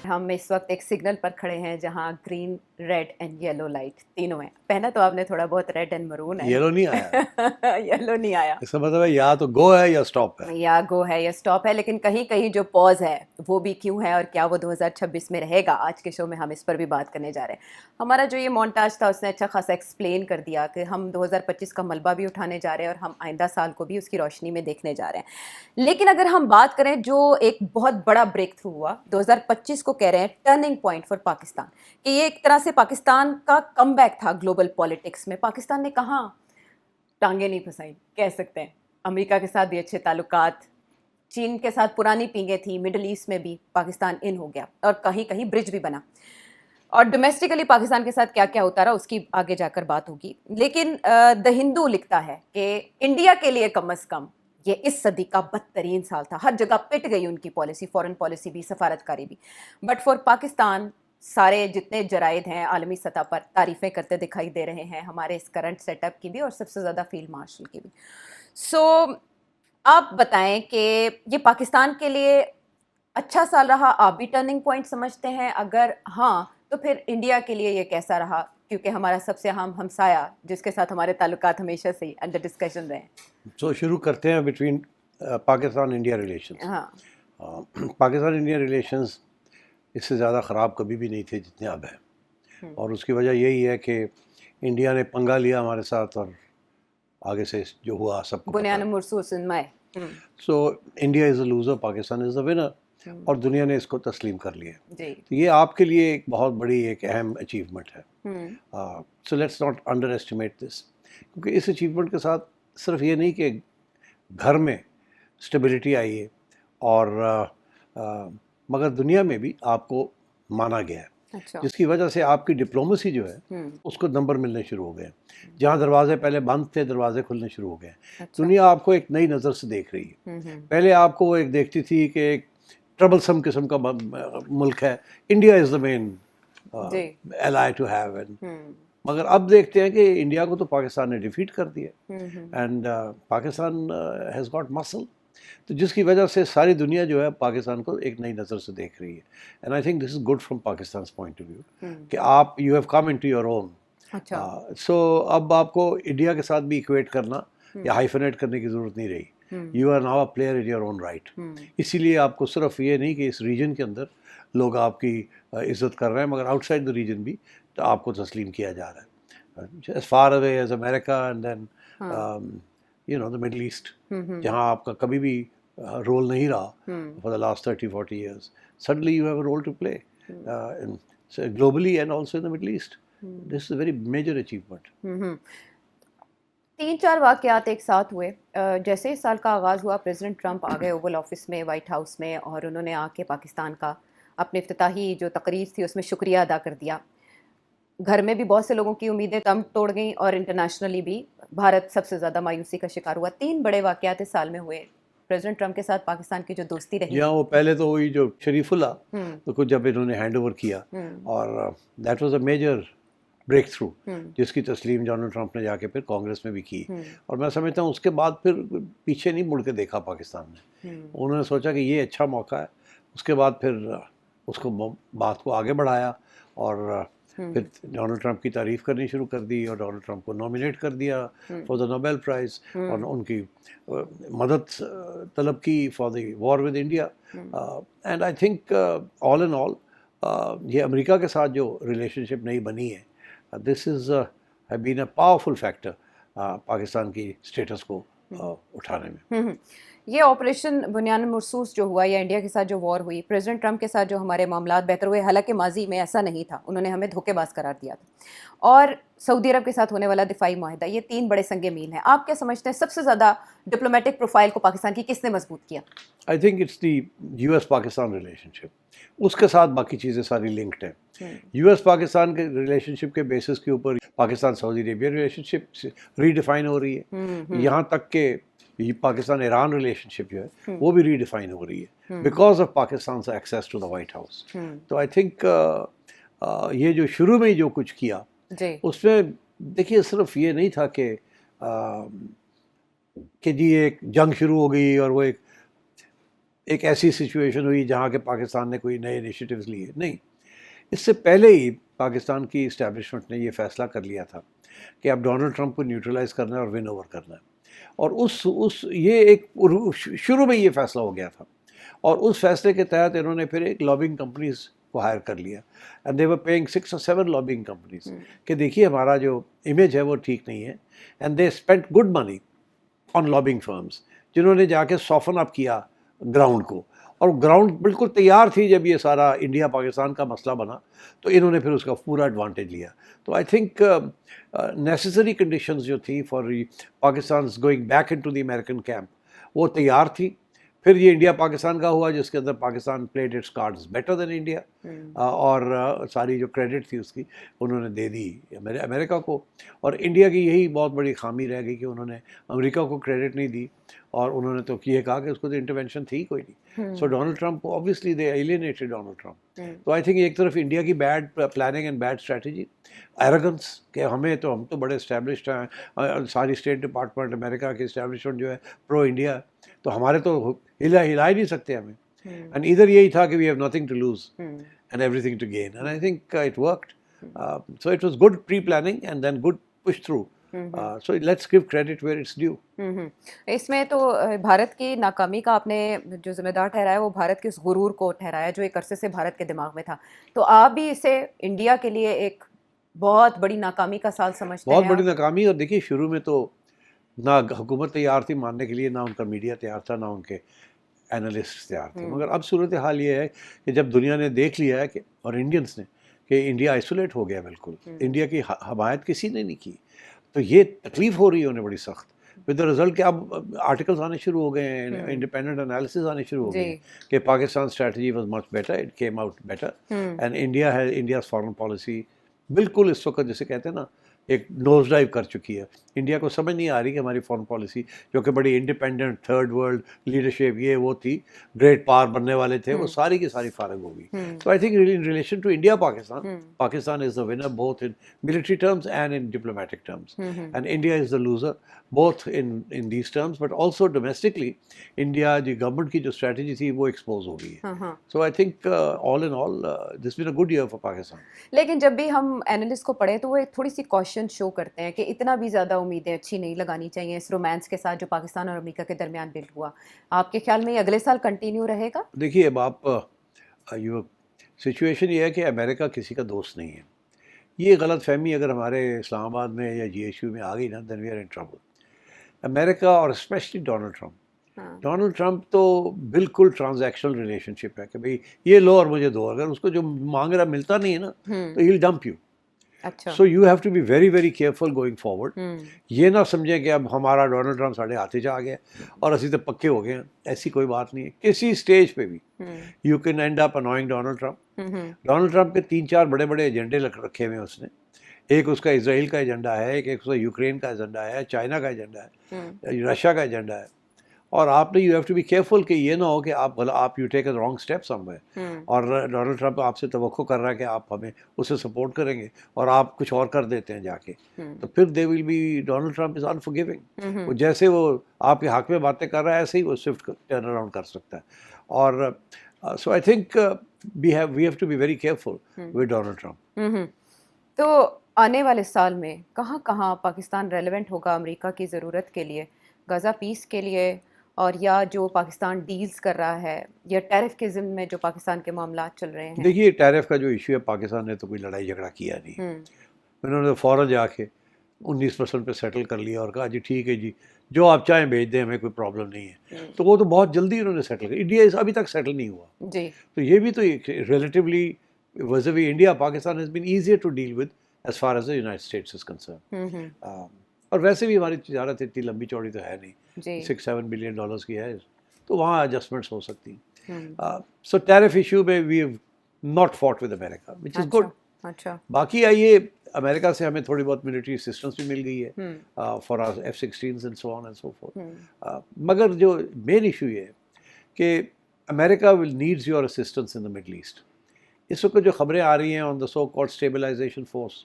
ہم اس وقت ایک سگنل پر کھڑے ہیں جہاں green red and yellow light تینوں ہیں. پہنا تو آپ نے تھوڑا بہت ریڈ اینڈ مرون ہے. یلو نہیں آیا. یلو نہیں آیا. اس کا مطلب ہے یا تو گو ہے یا اسٹاپ ہے. یا گو ہے یا اسٹاپ ہے, لیکن کہیں کہیں جو پوز ہے وہ بھی کیوں ہے, اور کیا وہ 2026 میں رہے گا. آج کے شو میں ہم اس پر بھی بات کرنے جا رہے ہیں. ہمارا جو یہ مونٹاج تھا اس نے اچھا خاصا ایکسپلین کر دیا کہ ہم 2025 کا ملبہ بھی اٹھانے جا رہے ہیں اور ہم آئندہ سال کو بھی اس کی روشنی میں دیکھنے جا رہے ہیں. لیکن اگر ہم بات کریں جو ایک بہت بڑا بریک تھرو ہوا 2025 کو کہہ رہے ہیں ٹرننگ پوائنٹ فار پاکستان, کہ یہ ایک طرح سے پاکستان کا کم بیک تھا گلوبل پالیٹکس میں. پاکستان نے کہاں ٹانگیں نہیں پھنسائی کہہ سکتے ہیں. امریکہ کے ساتھ بھی اچھے تعلقات, چین کے ساتھ پرانی پینگیں تھیں, مڈل ایسٹ میں بھی پاکستان ان ہو گیا اور کہیں کہیں برج بھی بنا. اور ڈومیسٹکلی پاکستان کے ساتھ کیا کیا ہوتا رہا اس کی آگے جا کر بات ہوگی. لیکن دا ہندو لکھتا ہے کہ انڈیا کے لیے کم از کم یہ اس صدی کا بدترین سال تھا. ہر جگہ پٹ گئی ان کی پالیسی, فورن پالیسی بھی, سفارتکاری بھی. بٹ فار پاکستان سارے جتنے جرائد ہیں عالمی سطح پر تعریفیں کرتے دکھائی دے رہے ہیں, ہمارے اس کرنٹ سیٹ اپ کی بھی اور سب سے زیادہ فیلڈ مارشل کی بھی. سو آپ بتائیں کہ یہ پاکستان کے لیے اچھا سال رہا, آپ بھی ٹرننگ پوائنٹ سمجھتے ہیں؟ اگر ہاں تو پھر انڈیا کے لیے یہ کیسا رہا, کیونکہ ہمارا سب سے اہم ہمسایہ جس کے ساتھ ہمارے تعلقات ہمیشہ سے ہی انڈر ڈسکشن رہے. سو شروع کرتے ہیں بٹوین پاکستان انڈیا ریلیشنز. ہاں, پاکستان انڈیا ریلیشنز اس سے زیادہ خراب کبھی بھی نہیں تھے جتنے اب ہیں, اور اس کی وجہ یہی ہے کہ انڈیا نے پنگا لیا ہمارے ساتھ اور آگے سے جو ہوا سب کو بنیان مرصوص مائے. So India is a loser, Pakistan is a winner, اور دنیا نے اس کو تسلیم کر لیا. جی, تو یہ آپ کے لیے ایک بہت بڑی ایک اہم اچیومنٹ ہے. So let's not underestimate this, کیونکہ اس اچیومنٹ کے ساتھ صرف یہ نہیں کہ گھر میں اسٹیبلٹی آئی ہے, اور مگر دنیا میں بھی آپ کو مانا گیا ہے, اچھا, جس کی وجہ سے آپ کی ڈپلومسی جو ہے اس کو نمبر ملنے شروع ہو گئے. جہاں دروازے پہلے بند تھے دروازے کھلنے شروع ہو گئے. دنیا آپ کو ایک نئی نظر سے دیکھ رہی ہے. پہلے آپ کو وہ ایک دیکھتی تھی کہ ایک ٹربلسم قسم کا ملک ہے, India is the main ally to have, مگر اب دیکھتے ہیں کہ انڈیا کو تو پاکستان نے ڈیفیٹ کر دیا, اینڈ پاکستان ہیز گاٹ مسل. تو جس کی وجہ سے ساری دنیا جو ہے پاکستان کو ایک نئی نظر سے دیکھ رہی ہے. And I think this is good from Pakistan's point of view کہ آپ you have come in to your own. So اب آپ کو انڈیا کے ساتھ بھی ایکویٹ کرنا یا ہائیفنیٹ کرنے کی ضرورت نہیں رہی. You are now a player in your own right. اسی لیے آپ کو صرف یہ نہیں کہ اس ریجن کے اندر لوگ آپ کی عزت کر رہے ہیں, مگر آؤٹ سائڈ دا ریجن بھی تو آپ کو تسلیم کیا جا رہا ہے. As far away as America and then you know the Middle East, جہاں آپ کا کبھی بھی رول نہیں رہا for the last 30-40 years, suddenly you have a role to play globally and also in the Middle East. This is a very major achievement. 3-4 واقعات ایک ساتھ ہوئے. جیسے اس سال کا آغاز ہوا, پریزیڈنٹ ٹرمپ آ گئے اوول آفس میں, وائٹ ہاؤس میں, اور انہوں نے آ کے پاکستان کا اپنے افتتاحی جو تقریر تھی اس میں شکریہ ادا کر دیا. گھر میں بھی بہت سے لوگوں کی امیدیں دم توڑ گئیں, اور انٹرنیشنلی بھی بھارت سب سے زیادہ مایوسی کا شکار ہوا. 3 بڑے واقعات اس سال میں ہوئے پریزیڈنٹ ٹرمپ کے ساتھ پاکستان کی جو دوستی رہی. وہ پہلے تو ہوئی جو شریف اللہ تو کچھ جب انہوں نے ہینڈ اوور کیا, اور that was a major breakthrough, جس کی تسلیم ڈونلڈ ٹرمپ نے جا کے پھر کانگریس میں بھی کی. اور میں سمجھتا ہوں اس کے بعد پھر پیچھے نہیں مڑ کے دیکھا پاکستان نے. انہوں نے سوچا کہ یہ اچھا موقع ہے, اس کے بعد پھر اس کو بات کو آگے بڑھایا, اور پھر ڈونلڈ ٹرمپ کی تعریف کرنی شروع کر دی, اور ڈونلڈ ٹرمپ کو نامینیٹ کر دیا فار دا نوبیل پرائز, اور ان کی مدد طلب کی for the war with India. And I think all in all یہ امریکہ کے ساتھ جو ریلیشن شپ نئی بنی ہے, this is have been a powerful factor Pakistan کی اسٹیٹس کو اٹھانے میں. یہ آپریشن بنیان مرصوص جو ہوا یا انڈیا کے ساتھ جو وار ہوئی, پریزیڈنٹ ٹرمپ کے ساتھ جو ہمارے معاملات بہتر ہوئے, حالانکہ ماضی میں ایسا نہیں تھا, انہوں نے ہمیں دھوکے باز قرار دیا تھا, اور سعودی عرب کے ساتھ ہونے والا دفاعی معاہدہ, یہ 3 بڑے سنگ میل ہیں. آپ کیا سمجھتے ہیں سب سے زیادہ ڈپلومیٹک پروفائل کو پاکستان کی کس نے مضبوط کیا؟ I think it's the U S Pakistan relationship. اس کے ساتھ باقی چیزیں ساری لنکڈ ہیں. یو ایس پاکستان کے ریلیشن شپ کے بیسس کے اوپر پاکستان سعودی عربیہ ریلیشن شپ ری ڈیفائن ہو رہی ہے, یہاں تک کہ پاکستان ایران ریلیشن شپ جو ہے وہ بھی ری ڈیفائن ہو رہی ہے because of Pakistan access to the White House. تو آئی تھنک یہ جو شروع میں جو کچھ کیا اس میں دیکھیے صرف یہ نہیں تھا کہ جی ایک جنگ شروع ہو گئی اور وہ ایک ایک ایسی سچویشن ہوئی جہاں کہ پاکستان نے کوئی نئے انیشیٹوز لیے، نہیں. اس سے پہلے ہی پاکستان کی اسٹیبلشمنٹ نے یہ فیصلہ کر لیا تھا کہ اب ڈونلڈ ٹرمپ کو نیوٹرلائز کرنا ہے اور ون اوور کرنا ہے. اور یہ ایک شروع میں یہ فیصلہ ہو گیا تھا، اور اس فیصلے کے تحت انہوں نے پھر ایک لابنگ کمپنیز کو ہائر کر لیا، and they were paying 6 or 7 lobbying companies کہ دیکھیے ہمارا جو امیج ہے وہ ٹھیک نہیں ہے. And they spend good money on lobbying firms, جنہوں نے جا کے سافن اپ کیا گراؤنڈ کو، اور گراؤنڈ بالکل تیار تھی. جب یہ سارا انڈیا پاکستان کا مسئلہ بنا تو انہوں نے پھر اس کا پورا ایڈوانٹیج لیا. تو آئی تھنک نیسسری کنڈیشنز جو تھی for Pakistan's going back into the American camp وہ تیار تھی. پھر یہ انڈیا پاکستان کا ہوا جس کے اندر Pakistan played its cards better than India, اور ساری جو کریڈٹ تھی اس کی انہوں نے دے دی امریکہ کو. اور انڈیا کی یہی بہت بڑی خامی رہ گئی کہ انہوں نے امریکہ کو کریڈٹ نہیں دی، اور انہوں نے تو یہ کہا کہ اس کو تو انٹرونشن تھی کوئی نہیں. So Donald Trump obviously they alienated Donald Trump. تو آئی تھنک ایک طرف انڈیا کی bad planning and bad strategy, arrogance کہ ہم تو بڑے اسٹیبلشڈ ہیں، ساری اسٹیٹ ڈپارٹمنٹ امریکہ کی اسٹیبلشمنٹ جو ہے پرو انڈیا، تو ہمارے تو ہلا ہی نہیں سکتے ہمیں. اینڈ ادھر یہی تھا کہ we have nothing to lose and everything to gain. And I think it worked. So it was good pre planning and then good push through. So let's give credit where it's due. اس میں تو بھارت کی ناکامی کا آپ نے جو ذمہ دار ٹھہرایا وہ بھارت کے اس غرور کو ٹھہرایا جو ایک عرصے سے بھارت کے دماغ میں تھا. تو آپ بھی اسے انڈیا کے لیے ایک بہت بڑی ناکامی کا سال سمجھتے ہیں؟ بہت بڑی ناکامی. اور دیکھیے شروع میں تو نہ حکومت تیار تھی ماننے کے لیے، نہ ان کا میڈیا تیار تھا، نہ ان کے اینالسٹ تیار تھے. مگر اب صورتحال یہ ہے کہ جب دنیا نے دیکھ لیا ہے کہ اور انڈینس نے کہ انڈیا آئسولیٹ ہو گیا بالکل، انڈیا کی حمایت کسی نے نہیں کی، تو یہ تکلیف ہو رہی ہے انہیں بڑی سخت. ود دا رزلٹ کہ اب آرٹیکلز آنے شروع ہو گئے ہیں، انڈیپینڈنٹ انالیسز آنے شروع ہو گئے ہیں کہ Pakistan strategy was much better, it came out better. And India's foreign policy بالکل اس وقت جسے کہتے ہیں نا ایک نوز ڈائیو کر چکی ہے. انڈیا کو سمجھ نہیں آ رہی کہ ہماری فارن پالیسی جو کہ بڑی انڈیپینڈنٹ تھرڈ ورلڈ لیڈرشپ یہ وہ تھی، گریٹ پاور بننے والے تھے، وہ ساری کی ساری فارغ ہو گئی. تو I think in relation to India Pakistan is the winner both in military terms and in diplomatic terms, and India is the loser both in these terms. But also domestically India جو گورنمنٹ کی جو strategy تھی وہ expose ہو گئی ہے. So I think all in all this been a good year for Pakistan. لیکن جب بھی ہم اینالسٹ کو پڑھیں تو وہ ایک تھوڑی سی کوشچن شو کرتے ہیں کہ اتنا بھی زیادہ امیدیں اچھی نہیں لگانی چاہیے اس رومانس کے ساتھ جو پاکستان اور امریکہ کے درمیان بلڈ ہوا. آپ کے خیال میں یہ اگلے سال کنٹینیو رہے گا؟ دیکھیے اب آپ سچویشن یہ ہے کہ امریکہ کسی کا دوست نہیں ہے. یہ غلط فہمی اگر ہمارے اسلام آباد میں یا GSU میں آ گئی نا دین وی آر ان ٹربل. امریکہ اور اسپیشلی ڈونلڈ ٹرمپ تو بالکل ٹرانزیکشنل ریلیشن شپ ہے کہ بھئی یہ لو اور مجھے دو، اگر اس کو جو مانگ رہا ملتا نہیں ہے نا تو he will dump you. So you have to be very very careful going forward. یہ نہ سمجھیں کہ اب ہمارا ڈونلڈ ٹرمپ ساڑھے ہاتھے چ آ گیا اور اسی تو پکے ہو گئے ہیں. ایسی کوئی بات نہیں ہے. کسی اسٹیج پہ بھی you can and up annoying Donald Trump. Donald Trump کے 3-4 بڑے بڑے ایجنڈے رکھے ہوئے ہیں اس نے. ایک اس کا اسرائیل کا ایجنڈا ہے، ایک اس کا یوکرین کا ایجنڈا ہے، چائنا کا ایجنڈا ہے، رشیا کا ایجنڈا ہے. اور آپ نے you have to be careful کہ یہ نہ ہو کہ آپ you take a wrong step somewhere, اور ڈونلڈ ٹرمپ آپ سے توقع کر رہا ہے کہ آپ ہمیں اسے سپورٹ کریں گے اور آپ کچھ اور کر دیتے ہیں جا کے، تو پھر دے ول بی ڈونلڈ ٹرمپ از انفارگیونگ. جیسے وہ آپ کے حق میں باتیں کر رہا ہے ایسے ہی وہ سوئفٹ ٹرن اراؤنڈ کر سکتا ہے. اور so I think we have to be very careful with Donald Trump. تو آنے والے سال میں کہاں کہاں پاکستان ریلیونٹ ہوگا امریکہ کی ضرورت کے لیے، غزہ پیس کے لیے، اور یا جو پاکستان ڈیلز کر رہا ہے، یا ٹیرف کے ضمن میں جو پاکستان کے معاملات چل رہے ہیں؟ دیکھیے ٹیرف کا جو ایشو ہے پاکستان نے تو کوئی لڑائی جھگڑا کیا نہیں. انہوں نے فوراً جا کے 19% پہ سیٹل کر لیا اور کہا جی ٹھیک ہے جی جو آپ چاہیں بھیج دیں، ہمیں کوئی پرابلم نہیں ہے. تو وہ تو بہت جلدی انہوں نے سیٹل کیا. انڈیا ابھی تک سیٹل نہیں ہوا جی. تو یہ بھی تو relatively vis-a-vis India Pakistan has been easier to deal with as far as the United States is concerned. اور ویسے بھی ہماری تجارت اتنی لمبی چوڑی تو ہے نہیں، 6-7 بلین ڈالرز کی ہے، تو وہاں ایڈجسٹمنٹس ہو سکتی ہیں. سو ٹیرف ایشو میں we have not fought with America which is good. باقی آئیے امریکہ سے ہمیں تھوڑی بہت ملٹری اسسٹنس بھی مل گئی ہے for our F-16s and so on and so forth. مگر جو مین ایشو یہ ہے کہ America will needs your assistance in the Middle East. اس وقت جو خبریں آ رہی ہیں on the so called stabilisation force,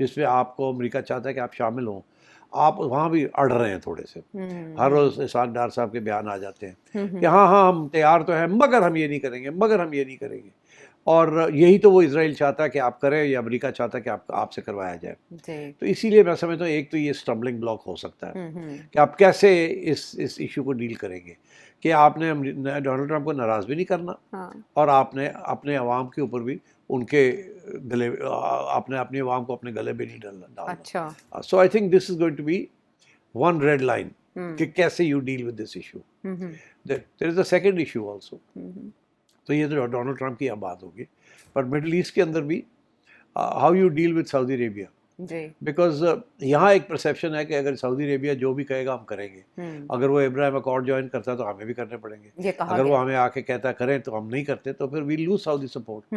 جس میں آپ کو امریکہ چاہتا ہے کہ آپ شامل ہوں، آپ وہاں بھی اڑ رہے ہیں تھوڑے سے. ہر روز احسان ڈار صاحب کے بیان آ جاتے ہیں کہ ہاں ہم تیار تو ہیں مگر ہم یہ نہیں کریں گے, مگر ہم یہ نہیں کریں گے. اور یہی تو وہ اسرائیل چاہتا ہے کہ آپ کریں, یا امریکہ چاہتا ہے کہ آپ سے کروایا جائے. تو اسی لیے میں سمجھتا ہوں ایک تو یہ اسٹمبلنگ بلاک ہو سکتا ہے کہ آپ کیسے اس ایشو کو ڈیل کریں گے, کہ آپ نے ڈونلڈ ٹرمپ کو ناراض بھی نہیں کرنا اور آپ نے اپنے عوام کے اوپر بھی ان کے گلے, آپ نے اپنی عوام کو اپنے گلے پہ نہیں ڈالنا. So I think this is going to be one red line کہ کیسے you deal with this issue. There is a second issue also. تو یہ تو ڈونلڈ ٹرمپ کی اب بات ہوگی, پر مڈل ایسٹ کے اندر بھی how you deal with Saudi Arabia. Because یہاں ایک پرسیپشن ہے کہ اگر سعودی عربیہ جو بھی کہے گا ہم کریں گے. اگر وہ ابراہیم اکارڈ جوائن کرتا ہے تو ہمیں بھی کرنے پڑیں گے, اگر وہ ہمیں آ کے کہتا ہے کریں تو ہم نہیں کرتے, تو پھر وی لوز سعودی سپورٹ.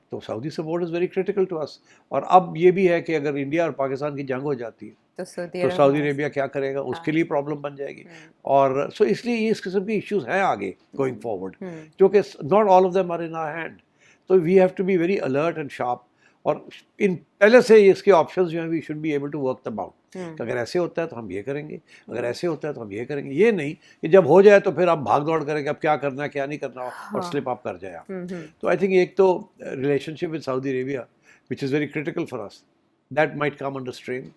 تو Saudi support is very critical to us. اور اب یہ بھی ہے کہ اگر انڈیا اور پاکستان کی جنگ ہو جاتی ہے تو سعودی عربیہ کیا کرے گا, اس کے لیے پرابلم بن جائے گی. اور سو اس لیے اس قسم کے ایشوز ہیں آگے گوئنگ فارورڈ, کیونکہ not all of them are in our hand. تو we have to be very alert and sharp. اور ان پہلے سے اس کے آپشنز جو ہیں we should be able to work them out, کہ اگر ایسے ہوتا ہے تو ہم یہ کریں گے, اگر ایسے ہوتا ہے تو ہم یہ کریں گے. یہ نہیں کہ جب ہو جائے تو پھر آپ بھاگ دوڑ کریں کہ اب کیا کرنا ہے کیا نہیں کرنا اور سلپ اپ کر جائے آپ. تو آئی تھنک ایک تو relationship with Saudi Arabia which is very critical for us, that might come under strain.